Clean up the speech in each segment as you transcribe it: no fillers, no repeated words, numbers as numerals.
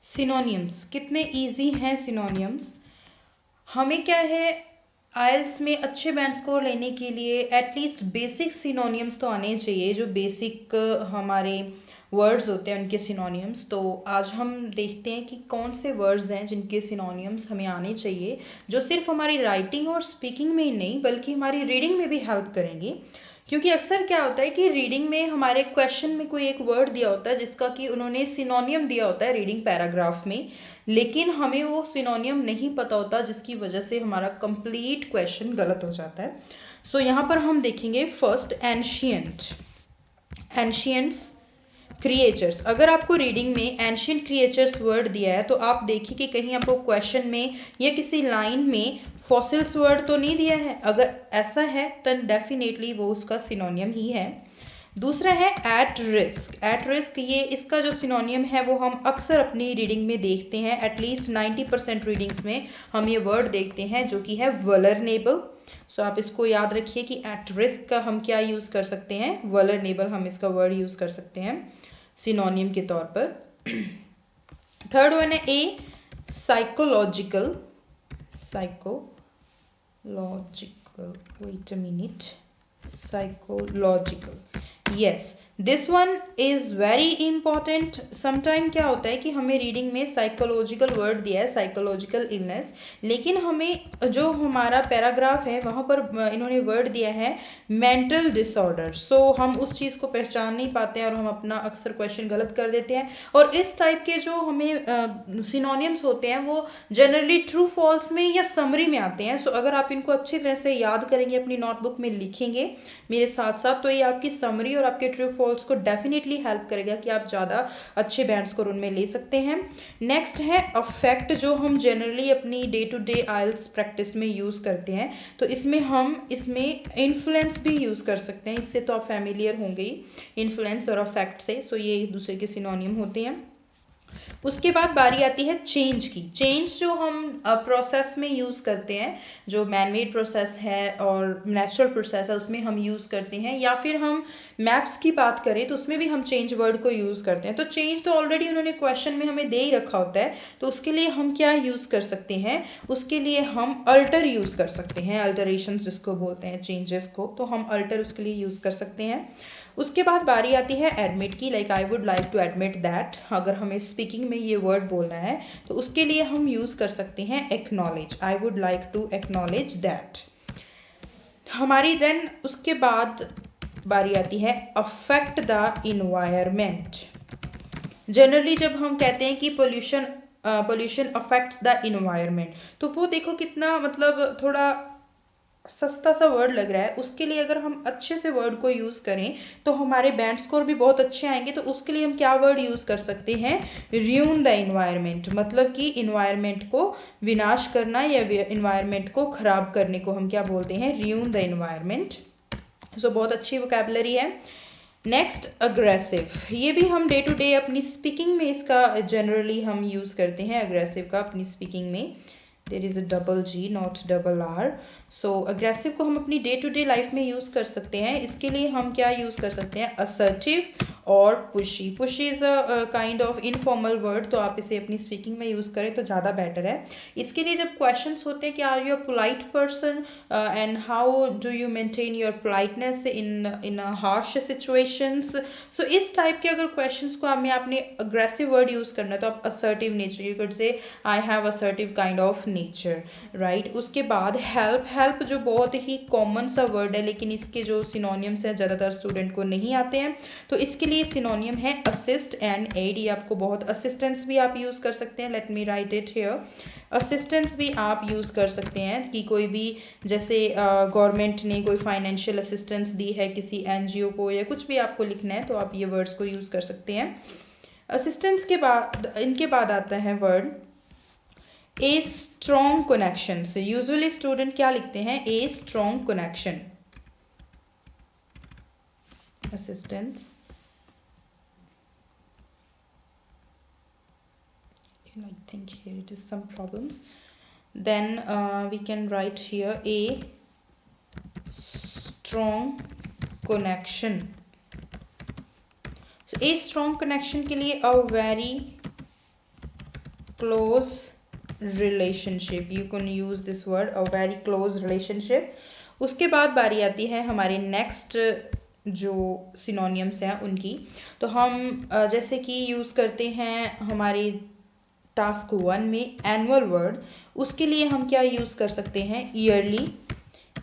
Synonyms कितने easy हैं synonyms. हमें क्या है, आइल्स में अच्छे बैंड स्कोर लेने के लिए एटलीस्ट बेसिक सिनोनियम्स तो आने चाहिए, जो बेसिक हमारे वर्ड्स होते हैं उनके सिनोनियम्स। तो आज हम देखते हैं कि कौन से वर्ड्स हैं जिनके सिनोनियम्स हमें आने चाहिए, जो सिर्फ हमारी राइटिंग और स्पीकिंग में ही नहीं बल्कि हमारी रीडिंग में भी हेल्प करेंगे। क्योंकि अक्सर क्या होता है कि रीडिंग में हमारे क्वेश्चन में कोई एक वर्ड दिया होता है जिसका कि उन्होंने सिनोनियम दिया होता है रीडिंग पैराग्राफ में, लेकिन हमें वो सिनोनियम नहीं पता होता, जिसकी वजह से हमारा कंप्लीट क्वेश्चन गलत हो जाता है। सो यहाँ पर हम देखेंगे फर्स्ट एंशियंट, एंशियंट्स क्रिएचर्स। अगर आपको रीडिंग में एंशियंट क्रिएचर्स वर्ड दिया है तो आप देखिए कि कहीं आपको क्वेश्चन में या किसी लाइन में फॉसिल्स वर्ड तो नहीं दिया है। अगर ऐसा है तो डेफिनेटली वो उसका सिनोनियम ही है। दूसरा है एट रिस्क। एट रिस्क ये इसका जो सिनोनियम है वो हम अक्सर अपनी रीडिंग में देखते हैं, एटलीस्ट 90% रीडिंग्स में हम ये वर्ड देखते हैं, जो कि है वल्नरेबल। सो आप इसको याद रखिए कि एट रिस्क का हम क्या यूज़ कर सकते हैं, वल्नरेबल हम इसका वर्ड यूज़ कर सकते हैं सिनोनियम के तौर पर। थर्ड वन है a psychological, psychological, wait a minute, psychological, yes this one is very important. Sometime क्या होता है कि हमें रीडिंग में साइकोलॉजिकल वर्ड दिया है, साइकोलॉजिकल इलनेस, लेकिन हमें जो हमारा पैराग्राफ है वहाँ पर इन्होंने वर्ड दिया है मेंटल डिसऑर्डर। सो हम उस चीज़ को पहचान नहीं पाते हैं और हम अपना अक्सर क्वेश्चन गलत कर देते हैं। और इस टाइप के जो हमें सिनोनियम्स होते हैं वो जनरली ट्रू फॉल्स में या समरी में आते हैं। सो अगर आप इनको अच्छी तरह से याद करेंगे, अपनी नोटबुक में लिखेंगे मेरे साथ साथ, तो ये आपकी समरी और आपके ट्रू फॉल्स को डेफिनेटली हेल्प करेगा कि आप ज़्यादा अच्छे बैंड स्कोर उनमें ले सकते हैं। नेक्स्ट है अफेक्ट, जो हम जनरली अपनी डे टू डे आइल्स प्रैक्टिस में यूज़ करते हैं। तो इसमें इन्फ्लुएंस भी यूज़ कर सकते हैं, इससे तो आप फैमिलियर होंगे ही इन्फ्लुएंस और अफेक्ट से। सो ये एक दूसरे के सिनोनियम होते हैं। उसके बाद बारी आती है चेंज की। चेंज जो हम प्रोसेस में यूज़ करते हैं, जो मैन मेड प्रोसेस है और नेचुरल प्रोसेस है उसमें हम यूज़ करते हैं, या फिर हम मैप्स की बात करें तो उसमें भी हम चेंज वर्ड को यूज़ करते हैं। तो चेंज तो ऑलरेडी उन्होंने क्वेश्चन में हमें दे ही रखा होता है, तो उसके लिए हम क्या यूज़ कर सकते हैं, उसके लिए हम अल्टर यूज़ कर सकते हैं, अल्टरेशन जिसको बोलते हैं चेंजेस को, तो हम अल्टर उसके लिए यूज़ कर सकते हैं। उसके बाद बारी आती है एडमिट की, like I would like to admit that. अगर हमें स्पीकिंग में ये वर्ड बोलना है तो उसके लिए हम यूज़ कर सकते हैं acknowledge, I would like to acknowledge that हमारी। देन उसके बाद बारी आती है अफेक्ट द इन्वायरमेंट। जनरली जब हम कहते हैं कि पोल्यूशन अफेक्ट्स द इन्वायरमेंट, तो वो देखो कितना मतलब थोड़ा सस्ता सा वर्ड लग रहा है। उसके लिए अगर हम अच्छे से वर्ड को यूज़ करें तो हमारे बैंड स्कोर भी बहुत अच्छे आएंगे। तो उसके लिए हम क्या वर्ड यूज़ कर सकते हैं, र्यून द इन्वायरमेंट, मतलब कि इन्वायरमेंट को विनाश करना या इन्वायरमेंट को ख़राब करने को हम क्या बोलते हैं, र्यून द इन्वायरमेंट। सो बहुत अच्छी वोकैबुलरी है। नेक्स्ट अग्रेसिव, ये भी हम डे टू डे अपनी स्पीकिंग में इसका जनरली हम यूज़ करते हैं, अग्रेसिव का अपनी स्पीकिंग में। There is a double ji not double R. So aggressive को हम अपनी डे टू डे लाइफ में यूज़ कर सकते हैं। इसके लिए हम क्या यूज़ कर सकते हैं, असर्टिव और pushy. Pushy is a kind of informal word, तो आप इसे अपनी स्पीकिंग में यूज़ करें तो ज़्यादा बेटर है। इसके लिए जब क्वेश्चंस होते हैं कि are you a polite person and how do you maintain your politeness in harsh situations, so इस टाइप के अगर क्वेश्चंस को हमें आपने अग्रेसिव वर्ड यूज़ करना है तो आप assertive nature, you could say I have assertive kind of nature, right. उसके बाद हेल्प, हेल्प जो बहुत ही कॉमन सा वर्ड है लेकिन इसके जो सिनोनियम्स हैं ज़्यादातर स्टूडेंट को नहीं आते हैं, तो इसके लिए सिनोनियम है असिस्ट एंड एड। ये आपको बहुत, असिस्टेंस भी आप यूज़ कर सकते हैं, let me right it here. Assistance भी आप यूज़ कर सकते हैं कि कोई भी जैसे गवर्नमेंट ने कोई फाइनेंशियल असिस्टेंस दी है किसी एनजीओ को या कुछ भी आपको लिखना है तो आप ये वर्ड्स को यूज़ कर सकते हैं। असिस्टेंस के बाद इनके बाद आता है वर्ड ए स्ट्रॉन्ग कनेक्शन। से यूजुअली स्टूडेंट क्या लिखते हैं, a strong connection, assistance. I think here it is some problems. Then we can write here a strong connection. So a strong connection के लिए a very close relationship, you can use this word, a very close relationship. उसके बाद बारी आती है हमारे next जो synonyms हैं उनकी। तो हम जैसे कि यूज़ करते हैं हमारे टास्क 1 में एनुअल वर्ड, उसके लिए हम क्या यूज़ कर सकते हैं, ईयरली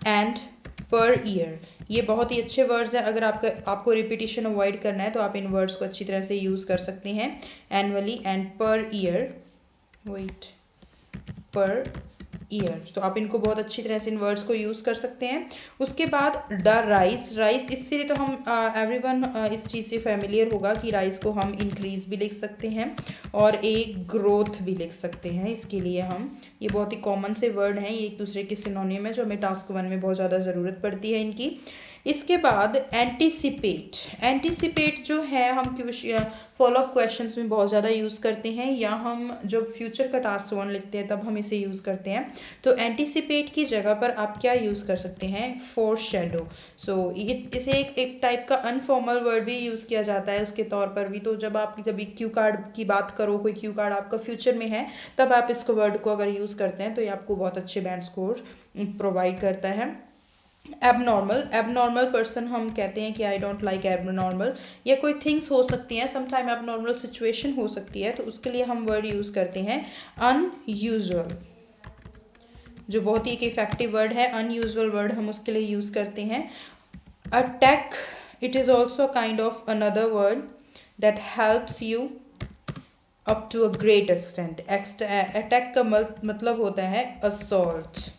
एंड पर ईयर। ये बहुत ही अच्छे वर्ड्स हैं, अगर आपको रिपीटिशन अवॉइड करना है तो आप इन वर्ड्स को अच्छी तरह से यूज़ कर सकते हैं, annually and per year, wait, per year. तो आप इनको बहुत अच्छी तरह से इन वर्ड्स को यूज़ कर सकते हैं। उसके बाद द राइस, राइस इससे तो हम एवरीवन इस चीज़ से फेमिलियर होगा कि राइस को हम इंक्रीज भी लिख सकते हैं और एक ग्रोथ भी लिख सकते हैं। इसके लिए हम, ये बहुत ही कॉमन से वर्ड हैं, ये एक दूसरे के सिनोनियम है जो हमें टास्क 1 में बहुत ज़्यादा ज़रूरत पड़ती है इनकी। इसके बाद एंटीसिपेट, एंटीसिपेट जो है हम फॉलोअप क्वेश्चंस में बहुत ज़्यादा यूज़ करते हैं, या हम जब फ्यूचर का टास्क 1 लिखते हैं तब हम इसे यूज़ करते हैं। तो एंटीसिपेट की जगह पर आप क्या यूज़ कर सकते हैं, फोर शेडो। सो इसे एक टाइप का अनफॉर्मल वर्ड भी यूज़ किया जाता है उसके तौर पर भी। तो जब आप कभी क्यू कार्ड की बात करो, कोई क्यू कार्ड आपका फ्यूचर में है, तब आप इसको वर्ड को अगर यूज़ करते हैं तो ये आपको बहुत अच्छे बैंड स्कोर प्रोवाइड करता है। एबनॉर्मल, एबनॉर्मल पर्सन हम कहते हैं कि आई डोंट लाइक एबनॉर्मल, या कोई थिंग्स हो सकती हैं, समटाइम एबनॉर्मल सिचुएशन हो सकती है, तो उसके लिए हम वर्ड यूज़ करते हैं अनयूजुअल, जो बहुत ही एक इफेक्टिव वर्ड है। अनयूजुअल वर्ड हम उसके लिए यूज़ करते हैं। Attack, it is also kind of another word that helps you up to a great extent. Attack का मतलब होता है assault.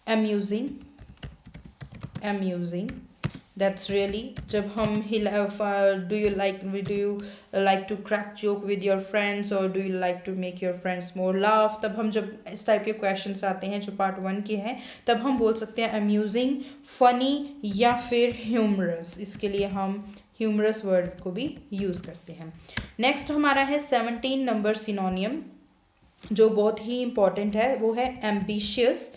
amusing, amusing, that's really, जब हम do you like to crack joke with your friends or do you like to make your friends more laugh, तब हम जब इस टाइप के क्वेश्चंस आते हैं जो पार्ट 1 के हैं, तब हम बोल सकते हैं amusing, funny या फिर humorous। इसके लिए हम humorous वर्ड को भी यूज़ करते हैं। नेक्स्ट हमारा है 17 नंबर सिनोनियम जो बहुत ही इंपॉर्टेंट है, वो है एम्बिशियस।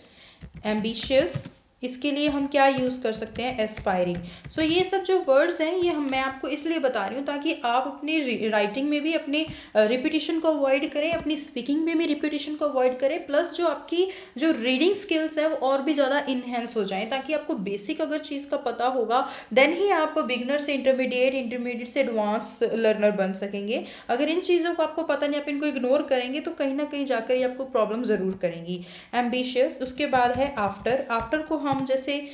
एम्बिशियस, इसके लिए हम क्या यूज़ कर सकते हैं, एस्पायरिंग। सो ये सब जो वर्ड्स हैं ये मैं आपको इसलिए बता रही हूँ ताकि आप अपनी राइटिंग में भी अपने रिपीटिशन को अवॉइड करें, अपनी स्पीकिंग में भी रिपीटिशन को अवॉइड करें, प्लस जो आपकी जो रीडिंग स्किल्स है वो और भी ज़्यादा इन्हेंस हो जाएं, ताकि आपको बेसिक अगर चीज़ का पता होगा देन ही आप बिगनर से इंटरमीडिएट से एडवांस लर्नर बन सकेंगे। अगर इन चीज़ों को आपको पता नहीं, आप इनको इग्नोर करेंगे तो कहीं ना कहीं जाकर ये आपको प्रॉब्लम ज़रूर करेंगी। एम्बिशियस, उसके बाद है आफ्टर। आफ्टर को हम जैसे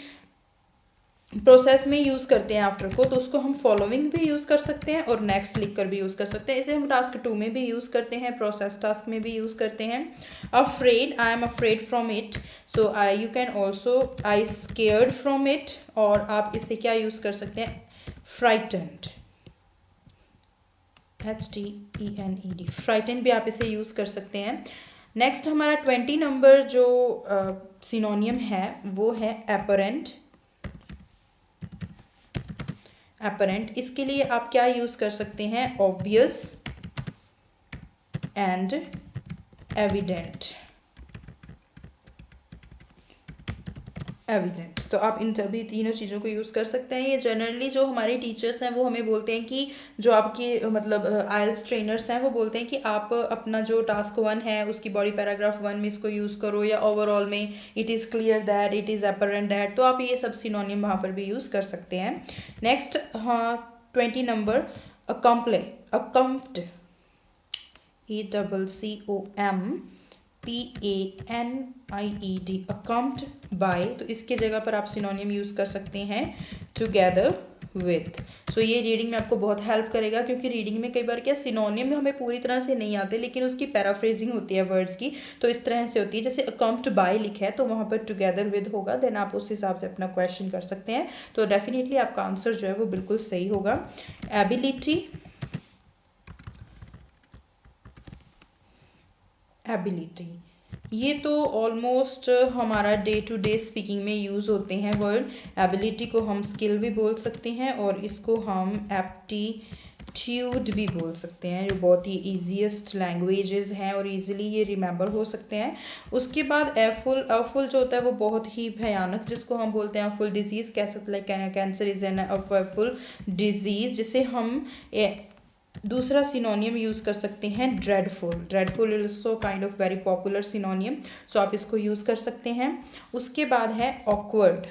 प्रोसेस में यूज़ करते हैं आफ्टर को, तो उसको हम फॉलोइंग भी यूज़ कर सकते हैं और नेक्स्ट लिख कर भी यूज़ कर सकते हैं। इसे हम टास्क 2 में भी यूज़ करते हैं, प्रोसेस टास्क में भी यूज़ करते हैं। Afraid, I am afraid from it, so you can also I scared from it, और आप इसे क्या यूज़ कर सकते हैं, फ्राइटेंड, HTENED, फ्राइटेंड भी आप इसे यूज़ कर सकते हैं। नेक्स्ट हमारा 20 नंबर जो सिनोनियम है वो है एपरेंट। एपरेंट, इसके लिए आप क्या यूज़ कर सकते हैं, ऑब्वियस एंड एविडेंट। एविडेंट, तो आप इन सभी तीनों चीज़ों को यूज़ कर सकते हैं। ये जनरली जो हमारे टीचर्स हैं वो हमें बोलते हैं कि जो आपके मतलब आइल्स ट्रेनर्स हैं वो बोलते हैं कि आप अपना जो टास्क 1 है उसकी बॉडी पैराग्राफ 1 में इसको यूज़ करो, या ओवरऑल में it is clear that, it is apparent that, तो आप ये सब सिनोनियम वहाँ पर भी यूज़ कर सकते हैं। नेक्स्ट, हाँ 20 नंबर अकम्पले, अकम्प्ड, ACCOMPANIED, अकम्प्ड बाय, तो इसके जगह पर आप सिनोनियम यूज़ कर सकते हैं टुगेदर विथ। सो ये रीडिंग में आपको बहुत हेल्प करेगा, क्योंकि रीडिंग में कई बार क्या सिनोनियम हमें पूरी तरह से नहीं आते, लेकिन उसकी पैराफ्रेजिंग होती है वर्ड्स की, तो इस तरह से होती है। जैसे अकम्प्ड बाय लिखा है तो वहाँ पर टुगेदर विद होगा, देन आप उस हिसाब से अपना क्वेश्चन कर सकते हैं, तो डेफिनेटली आपका आंसर जो है वो बिल्कुल सही होगा। एबिलिटी, एबिलिटी, ये तो ऑलमोस्ट हमारा डे टू डे स्पीकिंग में यूज़ होते हैं वर्ड। एबिलिटी को हम स्किल भी बोल सकते हैं और इसको हम एप्टीट्यूड भी बोल सकते हैं, जो बहुत ही ईजीएस्ट लैंग्वेजेस हैं और इजीली ये रिमेंबर हो सकते हैं। उसके बाद एफुल, अफुल जो होता है वो बहुत ही भयानक, जिसको हम बोलते हैं अफुल डिजीज़, कह सकते हैं cancer is an awful disease, जिसे हम दूसरा सिनोनियम यूज़ कर सकते हैं dreadful. Dreadful is also kind of very popular synonym, so आप इसको यूज़ कर सकते हैं। उसके बाद है ऑकवर्ड।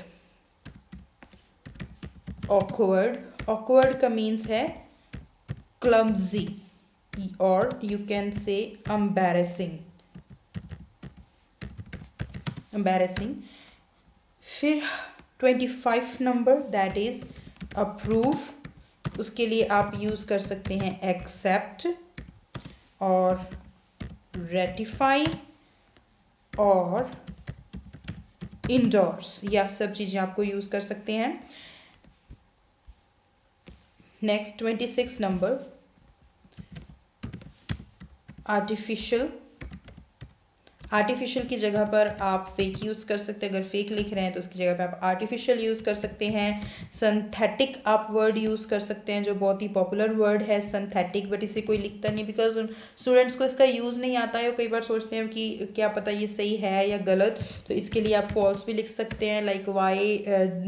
ऑकवर्ड, ऑकवर्ड का मीन्स है क्लम्जी और you can say embarrassing, embarrassing. फिर 25 नंबर दैट इज अप्रूव, उसके लिए आप यूज़ कर सकते हैं एक्सेप्ट और रेटिफाई और इंडोर्स, यह सब चीज़ें आपको यूज़ कर सकते हैं। Next 26 number artificial. आर्टिफिशियल की जगह पर आप फेक यूज़ कर सकते हैं, अगर फेक लिख रहे हैं तो उसकी जगह पे आप आर्टिफिशियल यूज़ कर सकते हैं। सिंथेटिक आप वर्ड यूज़ कर सकते हैं, जो बहुत ही पॉपुलर वर्ड है सिंथेटिक, बट इसे कोई लिखता नहीं बिकॉज स्टूडेंट्स को इसका यूज़ नहीं आता है, कई बार सोचते हैं कि क्या पता ये सही है या गलत, तो इसके लिए आप फॉल्स भी लिख सकते हैं। Like why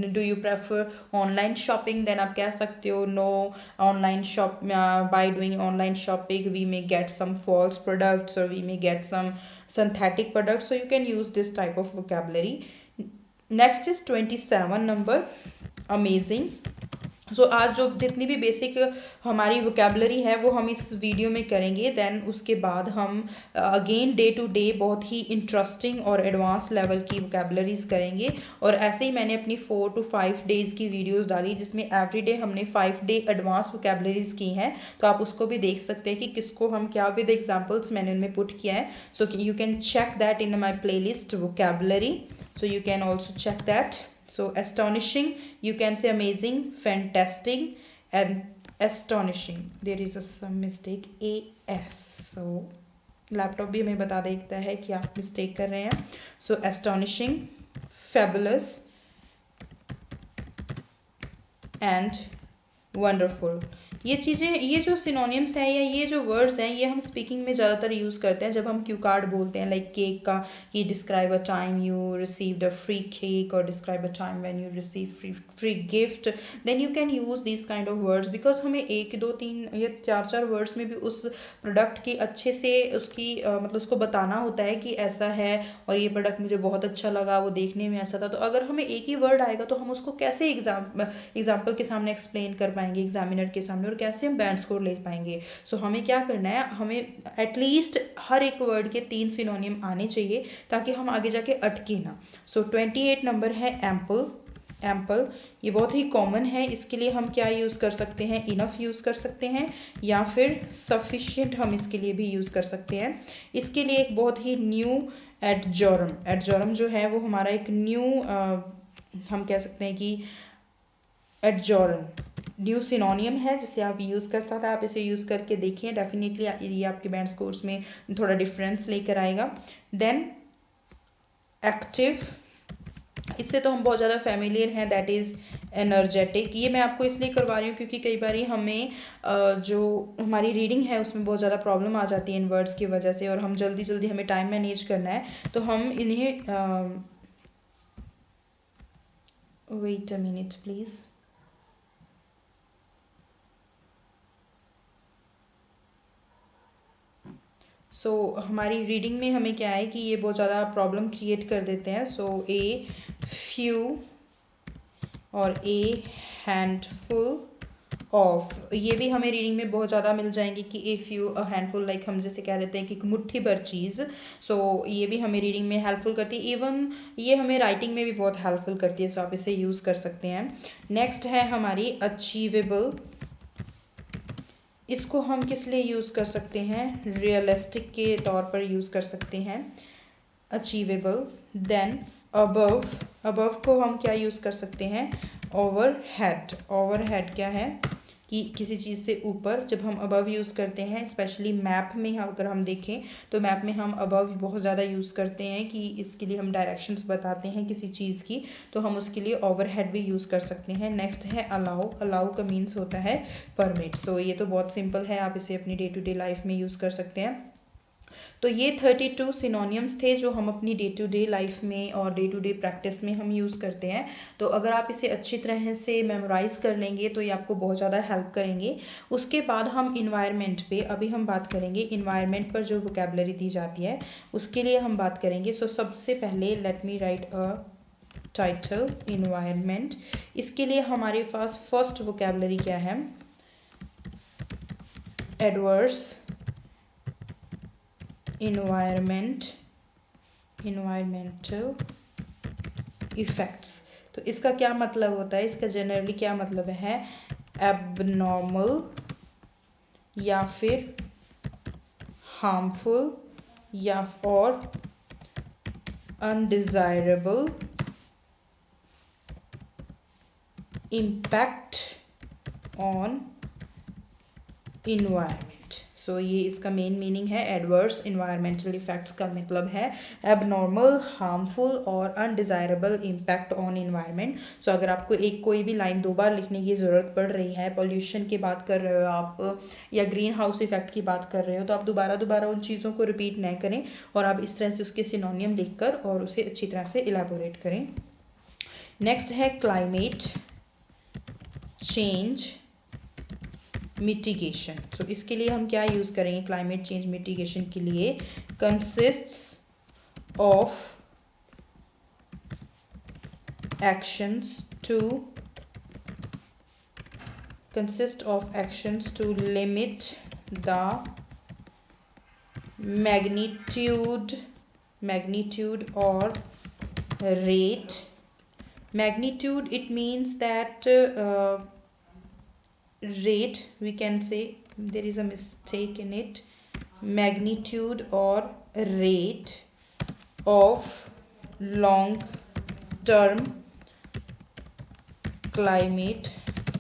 do you prefer online shopping, then आप कह सकते हो no online shop, by doing online shopping we may get some false products और we may get some synthetic products, so you can use this type of vocabulary. Next is 27 number amazing. सो आज जो जितनी भी basic हमारी vocabulary है वो हम इस वीडियो में करेंगे, देन उसके बाद हम अगेन डे टू डे बहुत ही इंटरेस्टिंग और एडवांस लेवल की वोकेबलरीज करेंगे। और ऐसे ही मैंने अपनी 4 to 5 डेज़ की वीडियोस डाली जिसमें एवरीडे हमने 5 डे एडवांस वोकेबलरीज की हैं, तो आप उसको भी देख सकते हैं कि किसको हम क्या विद एग्जांपल्स मैंने उनमें पुट किया है। So you can check that in my playlist vocabulary, so you can also check that. So astonishing, you can say amazing, fantastic and astonishing. There is some mistake as, so laptop भी हमें बता देता है कि आप mistake कर रहे हैं। So astonishing, fabulous and wonderful, ये चीज़ें, ये जो सिनोनिम्स हैं या ये जो वर्ड्स हैं ये हम स्पीकिंग में ज़्यादातर यूज़ करते हैं जब हम क्यू कार्ड बोलते हैं, लाइक केक का कि describe a time you received a free cake और describe a time when you receive free gift, then you can use this kind of words because हमें 1 2 3 या 4 वर्ड्स में भी उस प्रोडक्ट के अच्छे से उसकी मतलब उसको बताना होता है कि ऐसा है और ये प्रोडक्ट मुझे बहुत अच्छा लगा, वो देखने में ऐसा था। तो अगर हमें एक ही वर्ड आएगा तो हम उसको कैसे एग्जाम्पल के सामने एक्सप्लेन कर पाएंगे, एग्जामिनर के सामने, और कैसे हम बैंड स्कोर ले पाएंगे। सो हमें क्या करना है, हमें एटलीस्ट हर एक वर्ड के 3 सिनोनियम आने चाहिए ताकि हम आगे जाके अटके ना। सो 28 नंबर है एम्पल। एम्पल ये बहुत ही कॉमन है, इसके लिए हम क्या यूज़ कर सकते हैं, इनफ यूज़ कर सकते हैं या फिर सफिशिएंट हम इसके लिए भी यूज़ कर सकते हैं। इसके लिए एक बहुत ही न्यू एडजोरम, एडजोरम जो है वो हमारा एक न्यू हम कह सकते हैं कि एडजोरम न्यू सिनोनियम है जिसे आप यूज़ कर सकते हैं। आप इसे यूज़ करके देखिए, डेफिनेटली ये आपके बैंड स्कोर्स में थोड़ा डिफरेंस लेकर आएगा। देन एक्टिव, इससे तो हम बहुत ज़्यादा फेमिलियर हैं, दैट इज़ एनर्जेटिक। ये मैं आपको इसलिए करवा रही हूँ क्योंकि कई बार हमें जो हमारी रीडिंग है उसमें बहुत ज़्यादा प्रॉब्लम आ जाती है इन वर्ड्स की वजह से, और हम जल्दी जल्दी हमें टाइम मैनेज करना है तो हम इन्हें वेट अ मिनट प्लीज़। सो हमारी रीडिंग में हमें क्या है कि ये बहुत ज़्यादा प्रॉब्लम क्रिएट कर देते हैं। सो ए फ्यू और ए हैंडफुल ऑफ, ये भी हमें रीडिंग में बहुत ज़्यादा मिल जाएंगे कि a few a handful, like हम जैसे कह देते हैं कि मुट्ठी भर चीज़। सो ये भी हमें रीडिंग में हेल्पफुल करती है, इवन ये हमें राइटिंग में भी बहुत हेल्पफुल करती है। सो आप इसे यूज़ कर सकते हैं। नेक्स्ट है हमारी अचीवेबल, इसको हम किस लिए यूज़ कर सकते हैं, रियलिस्टिक के तौर पर यूज़ कर सकते हैं अचीवेबल। देन अबव, अबव को हम क्या यूज़ कर सकते हैं, ओवरहेड। ओवरहेड क्या है कि किसी चीज़ से ऊपर, जब हम अबव यूज़ करते हैं स्पेशली मैप में, अगर हम देखें तो मैप में हम अबव बहुत ज़्यादा यूज़ करते हैं कि इसके लिए हम डायरेक्शंस बताते हैं किसी चीज़ की, तो हम उसके लिए ओवरहेड भी यूज़ कर सकते हैं। नेक्स्ट है अलाउ। अलाउ का मीन्स होता है परमिट। सो ये तो बहुत सिंपल है, आप इसे अपनी डे टू डे लाइफ में यूज़ कर सकते हैं। तो ये 32 सिनोनियम्स थे जो हम अपनी डे टू डे लाइफ में और डे टू डे प्रैक्टिस में हम यूज़ करते हैं। तो अगर आप इसे अच्छी तरह से मेमोराइज़ कर लेंगे तो ये आपको बहुत ज़्यादा हेल्प करेंगे। उसके बाद हम इन्वायरमेंट पे अभी हम बात करेंगे। इन्वायरमेंट पर जो वोकेबलरी दी जाती है उसके लिए हम बात करेंगे। सो सबसे पहले let me right a title environment. इसके लिए हमारे पास फर्स्ट वोकेबलरी क्या है? Adverse environmental effects. तो इसका क्या मतलब होता है? इसका जनरली क्या मतलब है? एबनॉर्मल या फिर हार्मफुल या और अनडिज़ायरेबल इम्पैक्ट ऑन इन्वायरमेंट। सो ये इसका मेन मीनिंग है। एडवर्स इन्वायरमेंटल इफेक्ट्स का मतलब है एबनॉर्मल, हार्मफुल और अनडिज़ायरेबल इम्पैक्ट ऑन इन्वायरमेंट। सो अगर आपको कोई भी लाइन 2 बार लिखने की ज़रूरत पड़ रही है, पॉल्यूशन की बात कर रहे हो आप या ग्रीन हाउस इफेक्ट की बात कर रहे हो, तो आप दोबारा उन चीज़ों को रिपीट न करें और आप इस तरह से उसके सिनोनियम लिख कर और उसे अच्छी तरह से इलेबोरेट करें। नेक्स्ट है क्लाइमेट चेंज मिटिगेशन। सो इसके लिए हम क्या यूज़ करेंगे? क्लाइमेट चेंज मिटिगेशन के लिए consists of actions to limit the magnitude or rate. Magnitude, it means that rate, we can say there is a mistake in it. Magnitude or rate of long term climate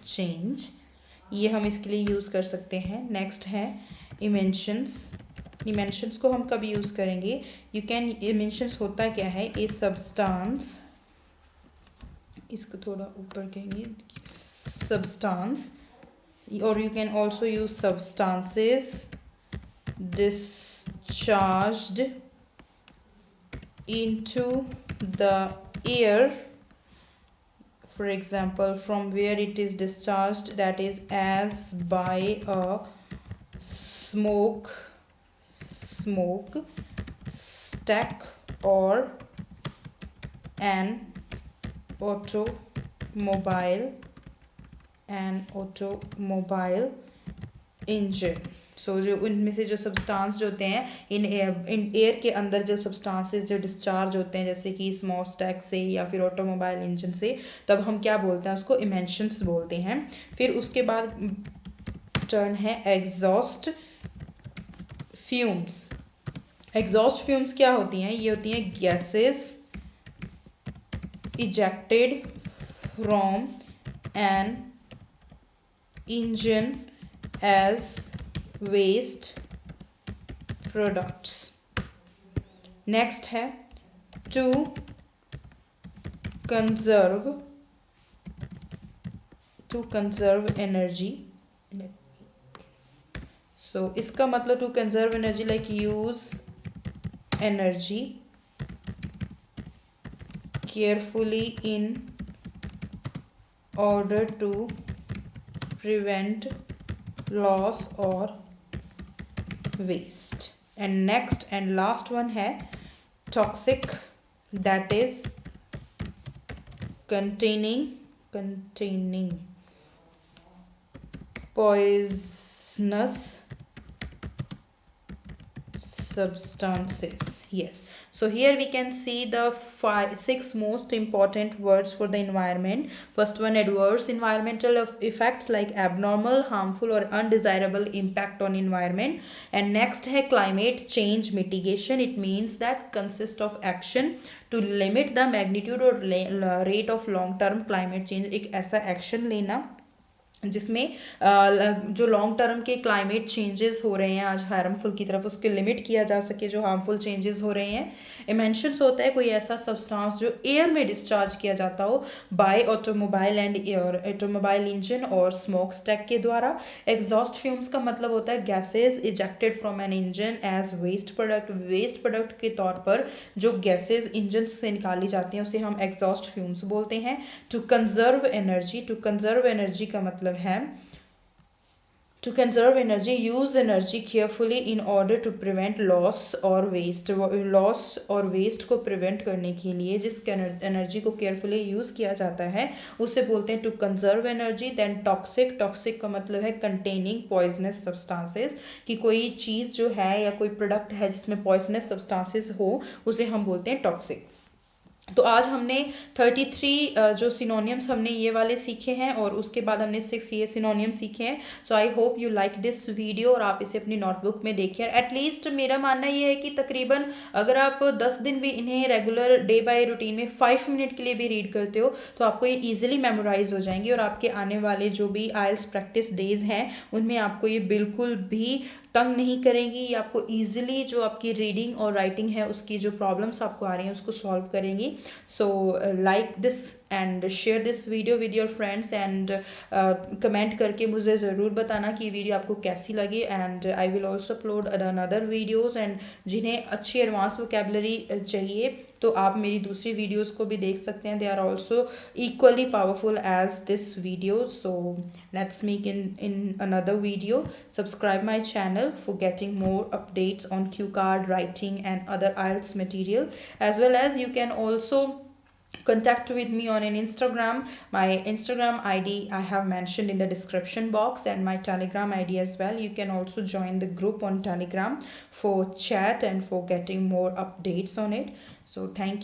change, ये हम इसके लिए use कर सकते हैं। Next है इमेंशंस को हम कब यूज़ करेंगे? इमेंशंस होता क्या है? ए सब्सटेंस, इसको थोड़ा ऊपर कहेंगे, सब्सटेंस, और you can also use substances discharged into the air. For example, from where it is discharged, that is as by a smoke stack or an automobile engine. So जो उनमें से जो substance जो होते हैं इन एयर के अंदर, जो सब्सटेंसेस जो डिस्चार्ज होते हैं जैसे कि स्मोक स्टैक से या फिर ऑटोमोबाइल इंजन से, तब हम क्या बोलते हैं? उसको इमेंशंस बोलते हैं। फिर उसके बाद टर्न है एग्जॉस्ट फ्यूम्स। एग्जॉस्ट फ्यूम्स क्या होती हैं? ये होती हैं gases ejected from an engine as waste products. Next है to conserve energy. So इसका मतलब to conserve energy like use energy carefully in order to prevent loss or waste. And next and last one है toxic, that is containing poisonous substances. Yes, so here we can see the 6 most important words for the environment. First one, adverse environmental effects like abnormal, harmful or undesirable impact on environment. And next है climate change mitigation. It means that consist of action to limit the magnitude or rate of long term climate change. एक ऐसा action लेना जिसमें जो long term के climate changes हो रहे हैं आज हार्मफुल की तरफ, उसके लिमिट किया जा सके जो हार्मफुल चेंजेस हो रहे हैं। इमेंशंस होता है कोई ऐसा सब्सटेंस जो एयर में डिस्चार्ज किया जाता हो by automobile and automobile engine और स्मोक स्टैक के द्वारा। एग्जॉस्ट फ्यूम्स का मतलब होता है gases ejected from an engine as waste product के तौर पर जो गैसेज इंजन से निकाली जाती हैं उसे हम एग्जॉस्ट फ्यूम्स बोलते हैं। टू कंजर्व एनर्जी का मतलब है to conserve energy, use energy carefully in order to prevent loss और वेस्ट को प्रिवेंट करने के लिए जिस एनर्जी को केयरफुली यूज़ किया जाता है उसे बोलते हैं to conserve energy. Then toxic का मतलब है कंटेनिंग पॉइजनस सब्सटेंसेस, कि कोई चीज़ जो है या कोई प्रोडक्ट है जिसमें पॉइजनस सब्सटेंसेस हो उसे हम बोलते हैं टॉक्सिक। तो आज हमने 33 जो सिनोनियम्स हमने ये वाले सीखे हैं और उसके बाद हमने 6 ये सिनोनियम सीखे हैं। So I hope you like this video और आप इसे अपनी नोटबुक में देखें। एटलीस्ट मेरा मानना ये है कि तकरीबन अगर आप 10 दिन भी इन्हें रेगुलर डे बाय रूटीन में 5 मिनट के लिए भी रीड करते हो तो आपको ये ईजिली मेमोराइज हो जाएंगी और आपके आने वाले जो भी आइल्स प्रैक्टिस डेज हैं उनमें आपको ये बिल्कुल भी तंग नहीं करेंगी। ये आपको ईजिली जो आपकी रीडिंग और राइटिंग है उसकी जो प्रॉब्लम्स आपको आ रही हैं उसको सॉल्व करेंगी। So like this and share this video with your friends and comment करके मुझे ज़रूर बताना कि ये वीडियो आपको कैसी लगी। And I will also upload another videos and जिन्हें अच्छी एडवांस वोकेबलरी चाहिए तो आप मेरी दूसरी वीडियोस को भी देख सकते हैं। They are also equally powerful as this video. So let's meet in another video. Subscribe my channel for getting more updates on cue card writing and other IELTS material, as well as you can also contact with me on an Instagram. My Instagram ID I have mentioned in the description box and my Telegram ID as well. You can also join the group on Telegram for chat and for getting more updates on it. So thank you.